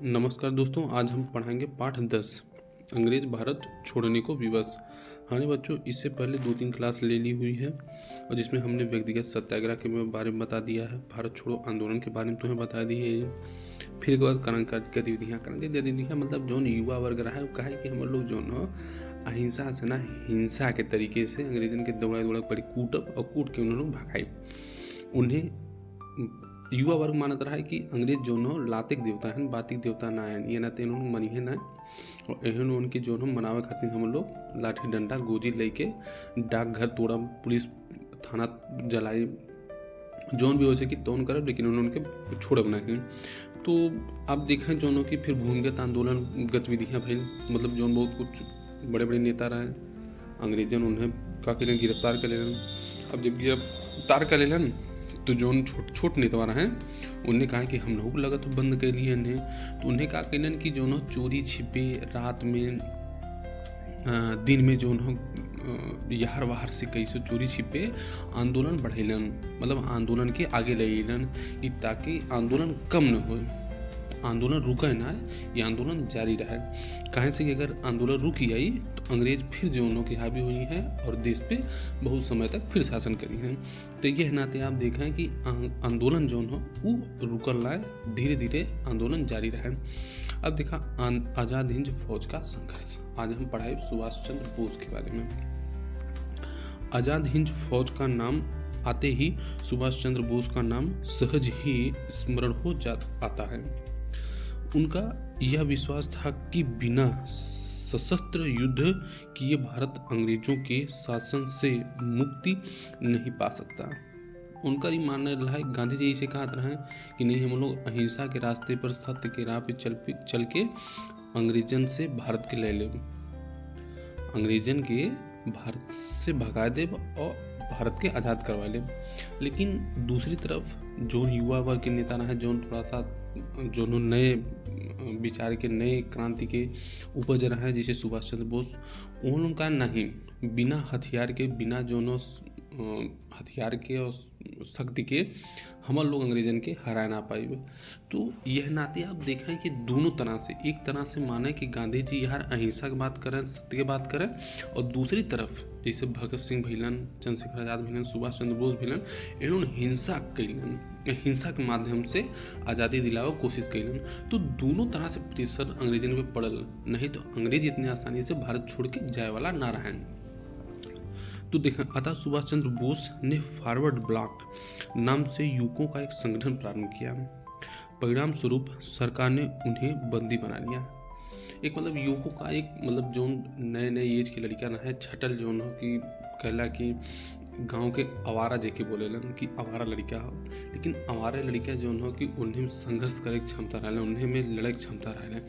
नमस्कार दोस्तों, आज हम पढ़ाएंगे पाठ 10 अंग्रेज भारत छोड़ने को विवश। हाँ बच्चों, इससे पहले 2-3 क्लास ले ली हुई है और जिसमें हमने व्यक्तिगत सत्याग्रह के बारे में बता दिया है, भारत छोड़ो आंदोलन के बारे में तुम्हें बता दी है। फिर के बाद क्रांतिकारी गतिविधियाँ मतलब जो युवा वर्ग रहा है वो कहा है कि हम लोग जो न अहिंसा से ना हिंसा के तरीके से अंग्रेजन के दौड़ा पड़ी कूटब और कूट के उन्होंने भगाई। उन्हें युवा वर्ग मानत रहा है कि अंग्रेज जो न लातिक देवता है, बातिक देवता ना है, ये ना तो इन्होंने मनी है ना। और एहन उनके जो न मनावे खातिर हम लोग लाठी डंडा गोजी लेके डाकघर तोड़ा, पुलिस थाना जलाई, जौन भी हो सके तौन करब, लेकिन उन्होंने उनके छोड़ब नहीं। तो आप देखें जो कि फिर भूमिगत आंदोलन गतिविधियाँ भइल, मतलब जौन बहुत कुछ बड़े बड़े नेता रहे अंग्रेजन उन्हें का गिरफ्तार कर लेलन। अब जब गिरफ्तार कर लेलन तो जौन छोट नेता रहे उन्हें कहा कि हम लोग लगा तो बंद कर लिए इन्हें। तो उन्हें कहा कैलन कि जो चोरी छिपे रात में दिन में जो यार बाहर से कैसे चोरी छिपे आंदोलन बढ़ेलन, मतलब आंदोलन के आगे लेलन कि ताकि आंदोलन कम न हो, आंदोलन रुके ना, ये आंदोलन जारी रहे। कहें से कि अगर आंदोलन रुक आई तो अंग्रेज फिर जो के हावी हुई है और देश पे बहुत समय तक फिर शासन करी है। तो यह नाते आप देखें कि आंदोलन जो वो रुकल ना, धीरे धीरे आंदोलन जारी रहे। अब देखा आज़ाद हिंद फौज का संघर्ष। आज हम पढ़ाए सुभाष चंद्र बोस के बारे में। आज़ाद हिंद फौज का नाम आते ही सुभाष चंद्र बोस का नाम सहज ही स्मरण हो आता है। उनका यह विश्वास था कि बिना सशस्त्र युद्ध किए भारत अंग्रेजों के शासन से मुक्ति नहीं पा सकता। उनका ये मानना रहा है, गांधी जी इसे कहा रहा है कि नहीं, हम लोग अहिंसा के रास्ते पर सत्य के राह पे चल के अंग्रेजन से भारत के ले लेब, अंग्रेजन के भारत से भगा देब और भारत के आज़ाद करवा ले। लेकिन दूसरी तरफ जो युवा वर्ग के नेता रहे, जो थोड़ा सा जो नए विचार के, नए क्रांति के उपज रहे हैं, जैसे सुभाष चंद्र बोस, उन्होंने कहा नहीं, बिना हथियार के, बिना जो हथियार के और शक्ति के हम लोग अंग्रेजन के हरा ना पाए। तो यह नाते आप देखें कि दोनों तरह से, एक तरह से माने कि गांधी जी यार अहिंसा की बात करें, सत्य की बात करें, और दूसरी तरफ जैसे भगत सिंह भैलन, चंद्रशेखर आजाद भैलन, सुभाष चंद्र बोस भैलन, इन्होंने हिंसा कैलन, हिंसा के माध्यम से आज़ादी दिलावे कोशिश कैलन। तो दोनों तरह से प्रेशर अंग्रेजन पे पड़ल, नहीं तो अंग्रेज इतनी आसानी से भारत छोड़ के जाए वाला ना रहे। तो देखें, अतः सुभाष चंद्र बोस ने फॉरवर्ड ब्लॉक नाम से युवकों का एक संगठन प्रारंभ किया। परिणाम स्वरूप सरकार ने उन्हें बंदी बना लिया। एक मतलब युवकों का एक मतलब जो नए एज की लड़कियां ना है, छटल जो कि कहला कि गांव के आवारा जेके बोलेलन कि आवारा लड़कियां हो, लेकिन आवारा लड़कियां जो हो कि उन्हें संघर्ष करे की क्षमता रहे, उन्हें में लड़े क्षमता रहे,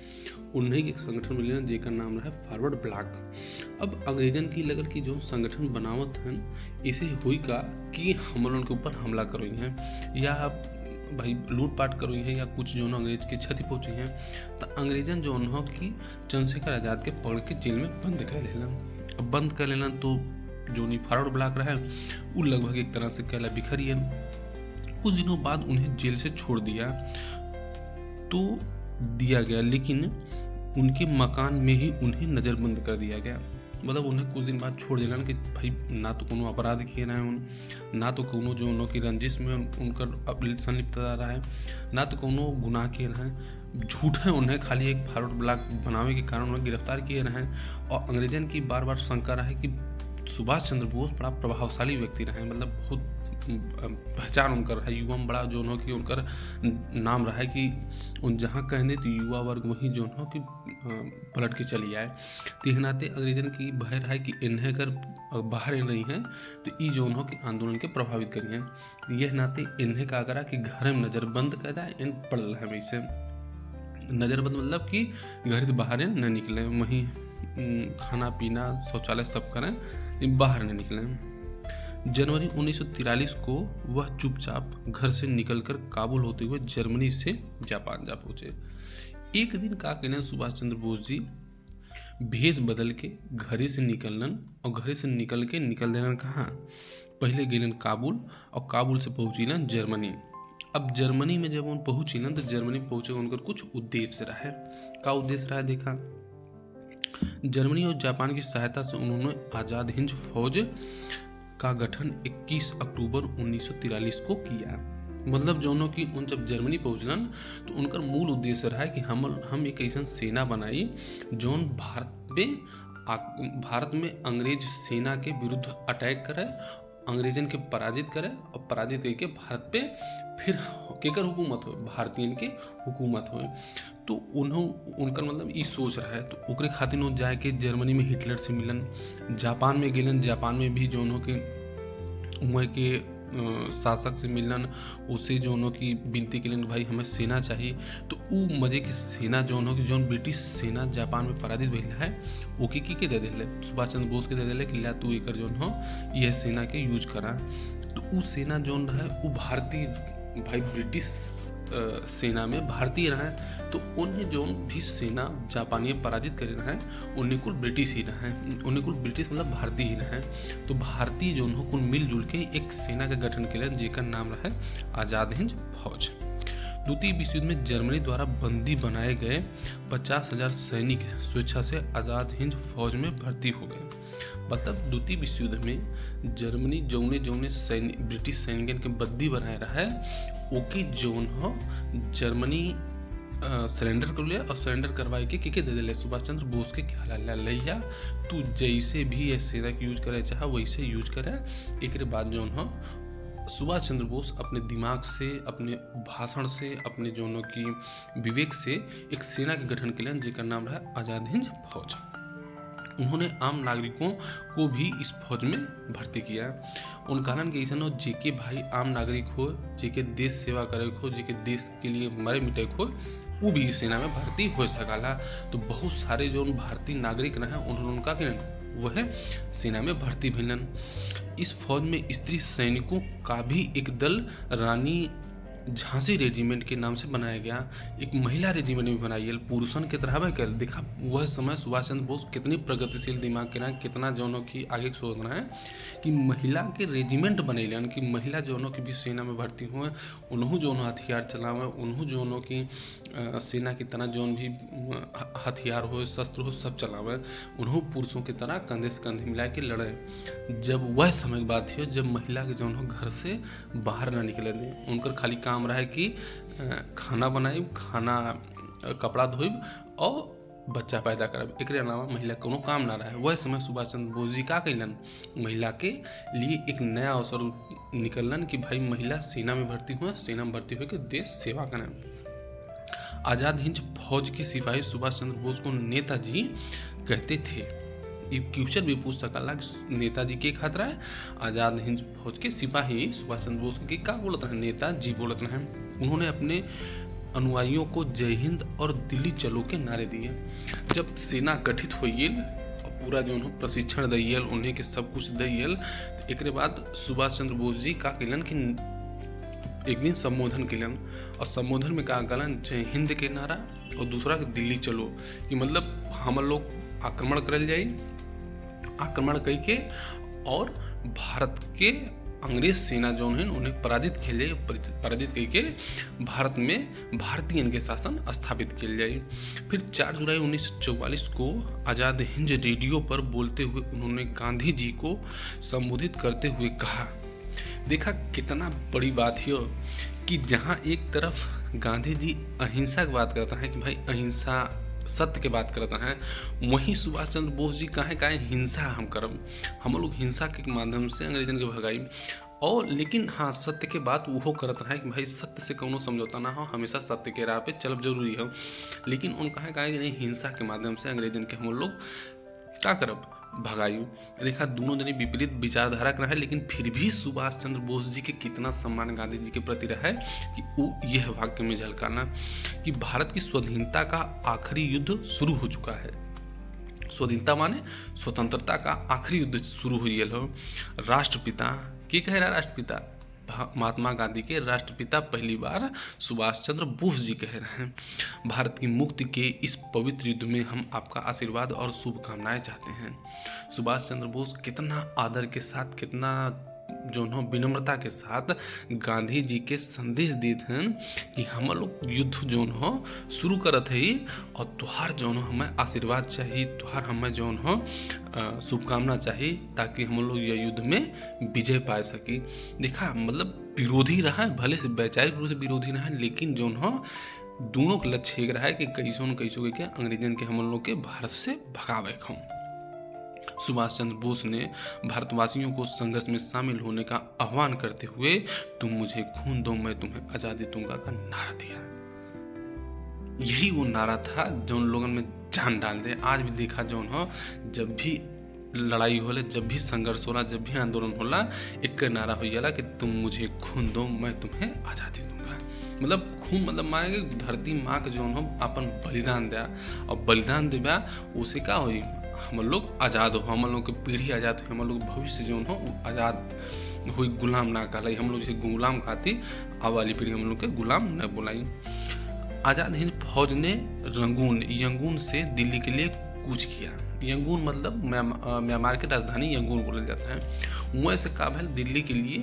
उन्हें एक संगठन मिले जेकर नाम रहा फॉरवर्ड ब्लॉक। अब अंग्रेजन की लगल कि जो संगठन बनावत हैं इसे हुई का कि हम लोगों के ऊपर हमला करो हैं या भाई लूटपाट करो है या कुछ जो अंग्रेज की क्षति पहुंची है। तो अंग्रेजन जो कि चंद्रशेखर आजाद के पकड़ के जेल में बंद कर लेलन। अब बंद कर लेलन तो जो फॉरवर्ड ब्लॉक रहा वो लगभग एक तरह से कहला बिखरियन। कुछ दिनों बाद उन्हें जेल से छोड़ दिया गया, लेकिन उनके मकान में ही उन्हें नज़रबंद कर दिया गया। मतलब उन्हें कुछ दिन बाद छोड़ दिला कि भाई ना तो कोनो अपराध किए रहे हैं, ना तो कोनो जो उनकी रंजिश में उनकर संलिप्तता रहा है, ना तो कोनो गुनाह किए रहे हैं। झूठ है, उन्हें खाली एक फॉरवर्ड ब्लॉक बनावे के कारण उन्हें गिरफ्तार किए रहे हैं। और अंग्रेजन की बार बार शंका रहा है कि सुभाष चंद्र बोस बड़ा प्रभावशाली व्यक्ति रहे, मतलब बहुत पहचान उनकर है, युवा में बड़ा जो कि उनकर नाम रहा है कि उन जहाँ कहने तो युवा वर्ग वहीं जो कि पलट के चली आए। तो यह नाते अंग्रेजन की भय रहा है कि इन्हें अगर बाहर इन रही हैं तो ये जो कि आंदोलन के प्रभावित करिए। यह नाते इन्हें का करा कि घर में नज़रबंद कर जाए, इन पड़ रहा है वैसे नज़रबंद, मतलब कि घर से बाहर न निकलें, वहीं खाना पीना शौचालय सब करें, बाहर न निकलें। जनवरी 1943 को वह चुपचाप घर से निकलकर काबुल होते हुए जर्मनी से जापान जा पहुंचे। एक दिन का कहना सुभाष चंद्र बोस जी भेष बदल के घरे से निकलन और घरे से निकल देना कहाँ, पहले गेलन काबुल और काबुल से पहुंचिलन जर्मनी अब जर्मनी में जब वो पहुंची ना, तो जर्मनी पहुंचे उनका कुछ उद्देश्य रहा है। का उद्देश्य रहा है देखा, जर्मनी और जापान की सहायता से उन्होंने आज़ाद हिंद फौज का गठन 21 अक्टूबर 1943 को किया। मतलब जोनों की उन जब जर्मनी पहुंचलन तो उनका मूल उद्देश्य रहा है कि हम एक ऐसा सेना बनाई जोन भारत में अंग्रेज सेना के विरुद्ध अटैक करे, अंग्रेजन के पराजित करे और पराजित करके भारत पे फिर केकर हुकूमत हो, भारतीयन के हुकूमत हो। तो उनका मतलब ई सोच रहा है। तो ओकरे खातिर वो जाए के जर्मनी में हिटलर से मिलन, जापान में गेलन, जापान में भी जोनों के वहाँ के शासक से मिलन, उसे जोनों की विनती के लिए भाई हमें सेना चाहिए। तो वो मजे की सेना जोनों की जोन ब्रिटिश सेना जापान में पराजित भइल है ओके की दे दिले, सुभाष चंद्र बोस के दे दिले कि ला तू एकर जोन हो यह सेना के यूज करा। तो वो सेना जोन रहा वो भारतीय भाई ब्रिटिश सेना में भारतीय रहा है। तो उन्हें जो भी सेना जापानी पराजित करे रहा है उन्हें कुल ब्रिटिश ही रहा है, उन्हें कुल ब्रिटिश मतलब भारतीय ही रहा है। तो भारतीय जो कुल मिलजुल के एक सेना का गठन के लिए जेकर नाम रहा है आज़ाद हिंद फौज। द्वितीय विश्व युद्ध में जर्मनी द्वारा बंदी बनाए गए 50,000 सैनिक स्वेच्छा से आज़ाद हिंद फौज में भर्ती हो गए। मतलब द्वितीय विश्व युद्ध में जर्मनी जौने ब्रिटिश सैनिकन के बंदी बनाए रहा है ओके जोन हो जर्मनी सरेंडर कर लिया और सरेंडर करवाए के दे दिले सुभाष चंद्र बोस के क्या लैया तू जैसे भी ये सेना के यूज करे चाहे वैसे यूज करे। एक बाद जोन हो सुभाष चंद्र बोस अपने दिमाग से, अपने भाषण से, अपने जोनों की विवेक से एक सेना के गठन के लिए जिसका नाम रहा आज़ाद हिंद फौज। उन्होंने आम नागरिकों को भी इस फौज में भर्ती किया। उन कारण के ऐसा हो जेके भाई आम नागरिक हो, जेके देश सेवा करे हो, जेके देश के लिए मरे मिटे हो, वो भी सेना में भर्ती हो सकाला। तो बहुत सारे जो भारतीय नागरिक रहे उन्होंने उनका वह सेना में भर्ती भइलन। इस फौज में स्त्री सैनिकों का भी एक दल रानी झांसी रेजिमेंट के नाम से बनाया गया। एक महिला रेजिमेंट भी बनाई है पुरुषन के तरह कर देखा। वह समय सुभाष चंद्र बोस कितनी प्रगतिशील दिमाग के रहे, कितना जोनों की आगे सोच रहे हैं कि महिला के रेजिमेंट बनेलन कि महिला जोनों की भी सेना में भर्ती हुए, उन्हों जोनों हथियार चलावे, उन्हों जोनों की सेना की तरह जोन भी हथियार हो, शस्त्र हो, सब चलावे, उन्हों पुरुषों की तरह कंधे से कंधे मिला के लड़े। जब वह समय की बात थी जब महिला के जोन घर से बाहर ना निकले थे, उनकर खाली काम रहा है कि खाना बनाइब, खाना कपड़ा धोइब और बच्चा पैदा करब, एक अलावा महिला कोनो काम ना रहा। वह समय सुभाष चंद्र बोस जी का कैलन महिला के लिए एक नया अवसर निकलन कि भाई महिला सेना में भर्ती हुए, सेना में भर्ती होकर देश सेवा करें। आज़ाद हिंद फौज के सिपाही सुभाष चंद्र बोस को नेताजी कहते थे। क्वेश्चन भी पूछ सकला नेताजी के खतरा है, आज़ाद हिंद फौज के सिपाही सुभाष चंद्र बोस के क्या बोलते हैं, नेताजी बोलते हैं। उन्होंने अपने अनुयायियों को जय हिंद और दिल्ली चलो के नारे दिए। जब सेना गठित हुई और पूरा जो प्रशिक्षण दियल, उन्हें के सब कुछ दियल, एक बाद सुभाष चंद्र बोस जी का कैलन कि एक दिन संबोधन कैलन और संबोधन में कहा गलन जय हिंद के नारा और दूसरा दिल्ली चलो, कि मतलब हम लोग आक्रमण करल जाए, आक्रमण करके और भारत के अंग्रेज सेना जो है उन्हें पराजित किया जाए, पराजित करके भारत में भारतीयन के शासन स्थापित किया जाए। फिर 4 जुलाई 1944 को आज़ाद हिंद रेडियो पर बोलते हुए उन्होंने गांधी जी को संबोधित करते हुए कहा, देखा कितना बड़ी बात है कि जहाँ एक तरफ गांधी जी अहिंसा की बात करता है कि भाई अहिंसा सत्य के बात करता है, वहीं सुभाष चंद्र बोस जी कहे हिंसा हम करब, हम लोग हिंसा के माध्यम से अंग्रेजन के भगाई। और लेकिन हाँ सत्य के बात वो करता है कि भाई सत्य से कोनो समझौता ना हो, हमेशा सत्य के राह पे चलब जरूरी है। लेकिन उन कहे कि नहीं हिंसा के माध्यम से अंग्रेजन के हम लोग क्या करब भगायु। देखा दोनों जने विपरीत विचारधारा का है, लेकिन फिर भी सुभाष चंद्र बोस जी के कितना सम्मान गांधी जी के प्रति रहा है कि वो यह वाक्य में झलकाना कि भारत की स्वाधीनता का आखिरी युद्ध शुरू हो चुका है। स्वाधीनता माने स्वतंत्रता का आखिरी युद्ध शुरू हुई है। राष्ट्रपिता के कह रहा, राष्ट्रपिता महात्मा गांधी के राष्ट्रपिता पहली बार सुभाष चंद्र बोस जी कह रहे हैं, भारत की मुक्ति के इस पवित्र युद्ध में हम आपका आशीर्वाद और शुभकामनाएं चाहते हैं। सुभाष चंद्र बोस कितना आदर के साथ, कितना जो न विनम्रता के साथ गांधी जी के संदेश देत हैं कि हम लोग युद्ध जो न शुरू करत है और तुहार जो न हमें आशीर्वाद चाहिए, तुहार हमें जो न शुभकामना चाहिए ताकि हम लोग यह युद्ध में विजय पा सकी। देखा मतलब विरोधी रहा है, भले से वैचारिक रूप से विरोधी रहा है, लेकिन जो न दोनों का लक्ष्य एक रहा है कि कैसों न कैसों के अंग्रेजन के हम लोग के भारत से भगावे हम। सुभाष चंद्र बोस ने भारतवासियों को संघर्ष में शामिल होने का आह्वान करते हुए तुम मुझे खून दो मैं तुम्हें आजादी दूंगा का नारा दिया। यही वो नारा था जो उन लोगों में जान डाल दे। आज भी देखा जो हो, जब भी लड़ाई होला, जब भी संघर्ष होला, जब भी आंदोलन होला, एक नारा हो जाला कि तुम मुझे खून दो मैं तुम्हें आजादी दूंगा। मतलब खून मतलब माने धरती माँ के जो हो अपन बलिदान दिया और बलिदान देवा उसे का हुई हम लोग आज़ाद हो, हम लोग की पीढ़ी आज़ाद हुई, हम लोग भविष्य जो हो आज़ाद हुई, गुलाम ना कहलाई। हम लोग जैसे गुलाम खाती आने वाली पीढ़ी हम लोग के गुलाम न बुलाई। आज़ाद हिंद फौज ने यंगून से दिल्ली के लिए कूच किया। यंगून मतलब म्यांमार की राजधानी यंगून बोला जाता है। वहाँ से का भैल दिल्ली के लिए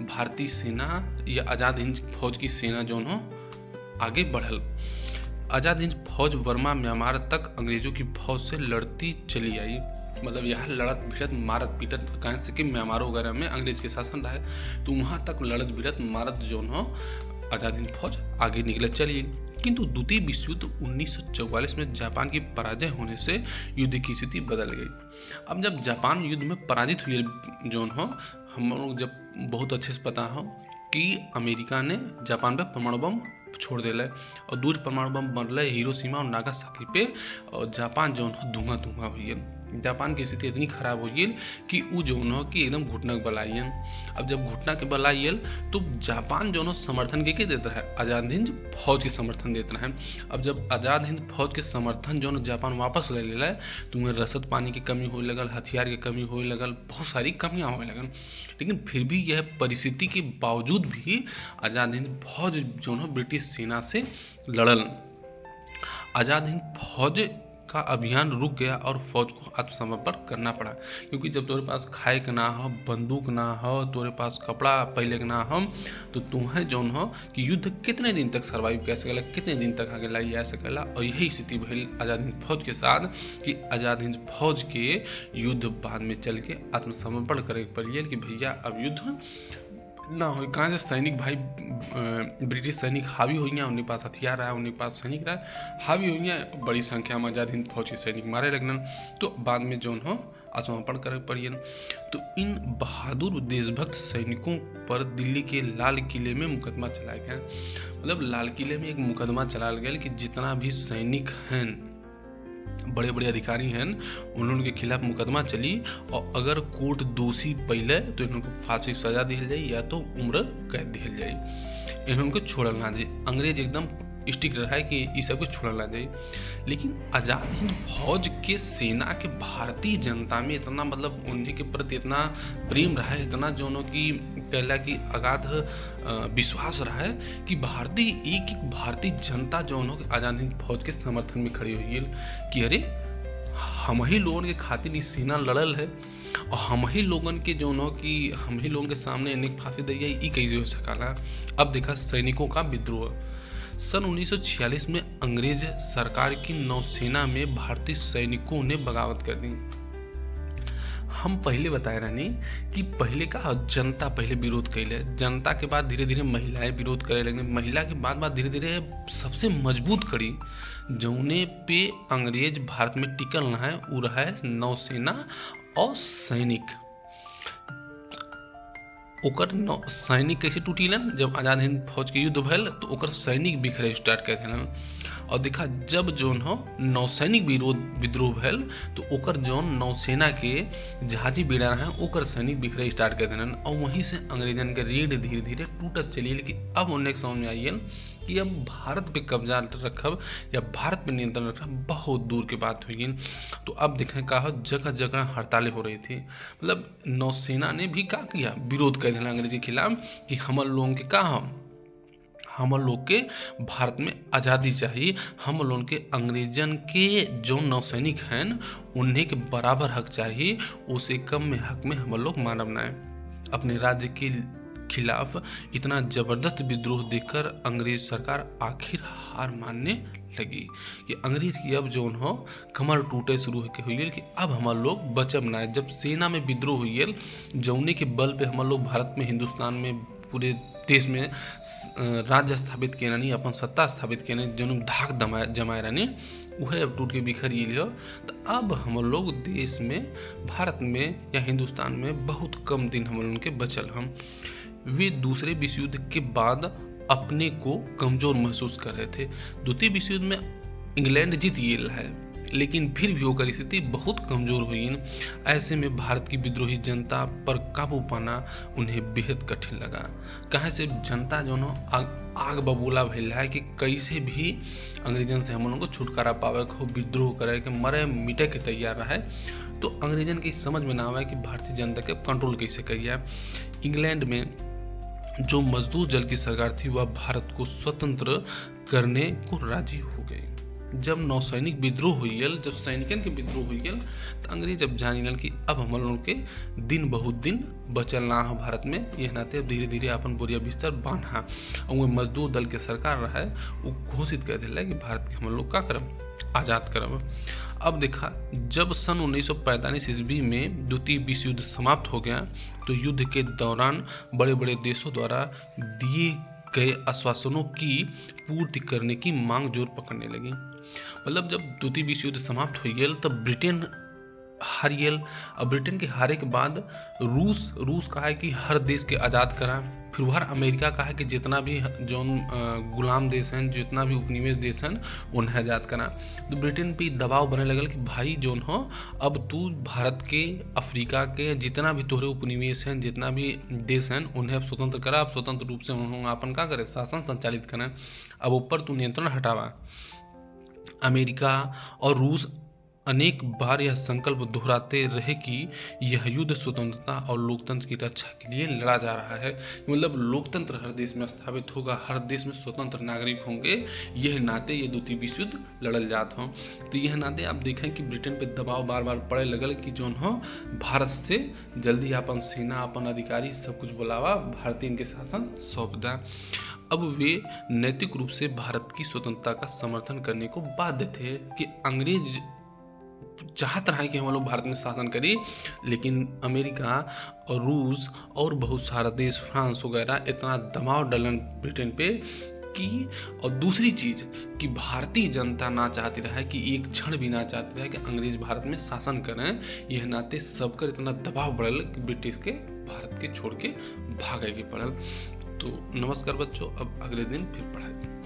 भारतीय सेना या आज़ाद हिंद फौज की सेना जो हो आगे बढ़ल। आज़ाद हिंद फौज वर्मा म्यांमार तक अंग्रेजों की फौज से लड़ती चली आई। मतलब यहाँ लड़त भिड़त मारत पीटत कहीं से कि म्यांमार वगैरह में अंग्रेज के शासन रहा है, तो वहाँ तक लड़त भिड़त मारत जो हो आज़ाद हिंद फौज आगे निकले चली। किंतु द्वितीय विश्व युद्ध 1944 में जापान की पराजय होने से युद्ध की स्थिति बदल गई। अब जब जापान युद्ध में पराजित हुई जो हो, हम लोग जब बहुत अच्छे से पता हो कि अमेरिका ने जापान पे परमाणु बम छोड़ दिला और दूर परमाणु बम बनल हिरोशिमा और नागासाकी पे, और जापान जो धुआं धुआं हुई। जापान की स्थिति इतनी खराब हुई कि वो जो कि एकदम घुटना के बल आई। अब जब घुटना के बल आई तो जापान जो समर्थन के देता है, आज़ाद हिंद फौज के समर्थन देता है। अब जब आज़ाद हिंद फौज के समर्थन जो जापान वापस ले लेला तो उन्हें रसद पानी की कमी होने लगल, हथियार की कमी होने लगल, बहुत सारी कमियाँ होने लगल। लेकिन फिर भी यह परिस्थिति के बावजूद भी आज़ाद हिंद फौज जो ब्रिटिश सेना से लड़ल। आज़ाद हिंद फौज का अभियान रुक गया और फौज को आत्मसमर्पण करना पड़ा, क्योंकि जब तुम्हारे पास खाए का ना हो, बंदूक ना हो, तुम्हारे पास कपड़ा पहले का ना हो, तो तुम्हें जो हो कि युद्ध कितने दिन तक सर्वाइव कर सकेला, कितने दिन तक आगे लाई जा सकेला। और यही स्थिति भइल आज़ाद हिंद फौज के साथ कि आज़ाद हिंद फौज के युद्ध बाद में चल के आत्मसमर्पण करे पड़िए कि भैया अब युद्ध ना हो। कहाँ से सैनिक भाई ब्रिटिश सैनिक हावी हुई हैं, उनके पास हथियार रहा, उनके पास सैनिक रहा, हावी हुई हैं, बड़ी संख्या में आज़ाद हिंद फौज के सैनिक मारे लगन, तो बाद में जो हो आत्मसमर्पण करे पड़िए। तो इन बहादुर देशभक्त सैनिकों पर दिल्ली के लाल किले में मुकदमा चलाया गया। मतलब लाल किले में एक मुकदमा चलाया गया कि जितना भी सैनिक हैं, बड़े बड़े अधिकारी हैं, उन के खिलाफ मुकदमा चली और अगर कोर्ट दोषी पहले तो इनको फांसी सजा दी जाए या तो उम्र कैद दी जाए, इनको छोड़ल ना जाए। अंग्रेज एकदम स्टिक रहा है कि ये सब को छोड़ल ना जाए। लेकिन आज़ाद हिंद फौज के सेना के भारतीय जनता में इतना मतलब उन्हीं के प्रति इतना प्रेम रहा है, इतना जो कि कहला कि अगाध विश्वास रहा है कि भारतीय एक भारतीय जनता जो आज़ाद हिंद फौज के समर्थन में खड़ी हुई है कि अरे हम ही लोगों के खातिर इस सेना लड़ल है और हम ही लोगन के जो कि हम ही लोगन के सामने इन्हें फांसी दी जाए, ये कैसे हो सकाला। अब देखा सैनिकों का विद्रोह। सन 1946 में अंग्रेज सरकार की नौसेना में भारतीय सैनिकों ने बगावत कर दी। हम पहले बताए रहनी कि पहले का जनता पहले विरोध कैले, जनता के बाद धीरे धीरे महिलाएं विरोध करे लगे, महिला के बाद धीरे धीरे सबसे मजबूत कड़ी जौने पे अंग्रेज भारत में टिकल ना है वो रहा है नौसेना और सैनिक। ओकर सैनिक कैसे टूटिलन, जब आज़ाद हिंद फौज के युद्ध भैल तो ओकर सैनिक बिखरे स्टार्ट कर दिलन। और देखा जब जौन हो नौसैनिक विद्रोह भैल तो ओकर जौन नौसेना के जहाजी बेड़ा रहे ओकर सैनिक बिखरे स्टार्ट कर दिलन और वहीं से अंग्रेजन के रीढ़ धीरे धीरे टूटत चली। लेकिन अब उन्हें समझ में आई कि अब भारत पे कब्जा रखब या भारत पे नियंत्रण रखब बहुत दूर की बात हुई। तो अब देखें कहा जगह जगह हड़तालें हो रही थी। मतलब नौसेना ने भी क्या किया, विरोध कर दिया अंग्रेज के खिलाफ कि हम लोगों के हम लोग के भारत में आज़ादी चाहिए, हम लोग के अंग्रेजन के जो नौसैनिक हैं उन्हें के बराबर हक चाहिए, उसे कम में हक में हम लोग मानव ना है। अपने राज्य के खिलाफ इतना जबरदस्त विद्रोह देखकर अंग्रेज सरकार आखिर हार मानने लगी कि अंग्रेज की अब जो हो कमर टूटे शुरू होके हुई कि अब हम लोग बचब ना। जब सेना में विद्रोह हुई जौने के बल पे हम लोग भारत में, हिंदुस्तान में, पूरे देश में राज्य स्थापित किए नहीं, अपन सत्ता स्थापित किए नहीं, जो धाक जमाए रहनी वह अब टूट के बिखर लियो। तो अब हम लोग देश में, भारत में या हिंदुस्तान में बहुत कम दिन हम लोगों के बचल हम। वे दूसरे विश्व युद्ध के बाद अपने को कमज़ोर महसूस कर रहे थे। द्वितीय विश्व युद्ध में इंग्लैंड जीत गया है, लेकिन फिर भी होकर स्थिति बहुत कमज़ोर हुई। ऐसे में भारत की विद्रोही जनता पर काबू पाना उन्हें बेहद कठिन लगा। कहाँ से जनता जो आग बबूला भैल है कि कैसे भी अंग्रेजन से हम लोगों को छुटकारा पावे को, विद्रोह करे के, मरे मिटे के तैयार रहे। तो अंग्रेजन की समझ में ना आया कि भारतीय जनता के कंट्रोल कैसे करिए। इंग्लैंड में जो मजदूर दल की सरकार थी वह भारत को स्वतंत्र करने को राजी हो गई। जब नौसैनिक विद्रोह हुई, जब सैनिकन के विद्रोह हुई, तो अंग्रेज अब जान कि अब हम लोगों के दिन बहुत दिन बचल ना हो भारत में। यह नाते अब धीरे धीरे अपन बोरिया बिस्तर बांधा और वो मजदूर दल के सरकार रहा है वो घोषित कर दिला कि भारत के हम लोग का करब, आज़ाद करब। अब देखा, जब सन 1945 ईस्वी में द्वितीय विश्व युद्ध समाप्त हो गया तो युद्ध के दौरान बड़े बड़े देशों द्वारा दिए गए आश्वासनों की पूर्ति करने की मांग जोर पकड़ने लगी। मतलब जब द्वितीय विश्व युद्ध समाप्त हो तब ब्रिटेन हारियल। अब ब्रिटेन के हारे के बाद रूस कहा है कि हर देश के आज़ाद करा। फिर वह अमेरिका कहा है कि जितना भी जो गुलाम देश हैं, जितना भी उपनिवेश देश हैं उन्हें आज़ाद करा। तो ब्रिटेन पे दबाव बने लगल कि भाई जो हो अब तू भारत के, अफ्रीका के जितना भी तोहरे उपनिवेश हैं, जितना भी देश हैं उन्हें अब स्वतंत्र करा। अब स्वतंत्र रूप से उन्होंने अपन का करे, शासन संचालित करें। अब ऊपर तू नियंत्रण हटावा। अमेरिका और रूस अनेक बार यह संकल्प दोहराते रहे कि यह युद्ध स्वतंत्रता और लोकतंत्र की रक्षा के लिए लड़ा जा रहा है। मतलब लोकतंत्र हर देश में स्थापित होगा, हर देश में स्वतंत्र नागरिक होंगे, यह नाते ये द्वितीय विश्व युद्ध लड़ल जात हो। तो यह नाते आप देखें कि ब्रिटेन पे दबाव बार बार पड़े लगल कि जो हो भारत से जल्दी अपन सेना, अपन अधिकारी सब कुछ बुलावा, भारतीय इनके शासन सौंप दा। अब वे नैतिक रूप से भारत की स्वतंत्रता का समर्थन करने को बाध्य थे कि अंग्रेज चाहत रहा है कि हम लोग भारत में शासन करी, लेकिन अमेरिका और रूस और बहुत सारा देश, फ्रांस वगैरह इतना दबाव डालन ब्रिटेन पे कि, और दूसरी चीज़ कि भारतीय जनता ना चाहती रहा कि एक क्षण भी ना चाहती रहा कि अंग्रेज भारत में शासन करें। यह नाते सबकर इतना दबाव बढ़ल कि ब्रिटिश के भारत के छोड़ के भागे के पड़ल। तो नमस्कार बच्चों, अब अगले दिन फिर पढ़ाई।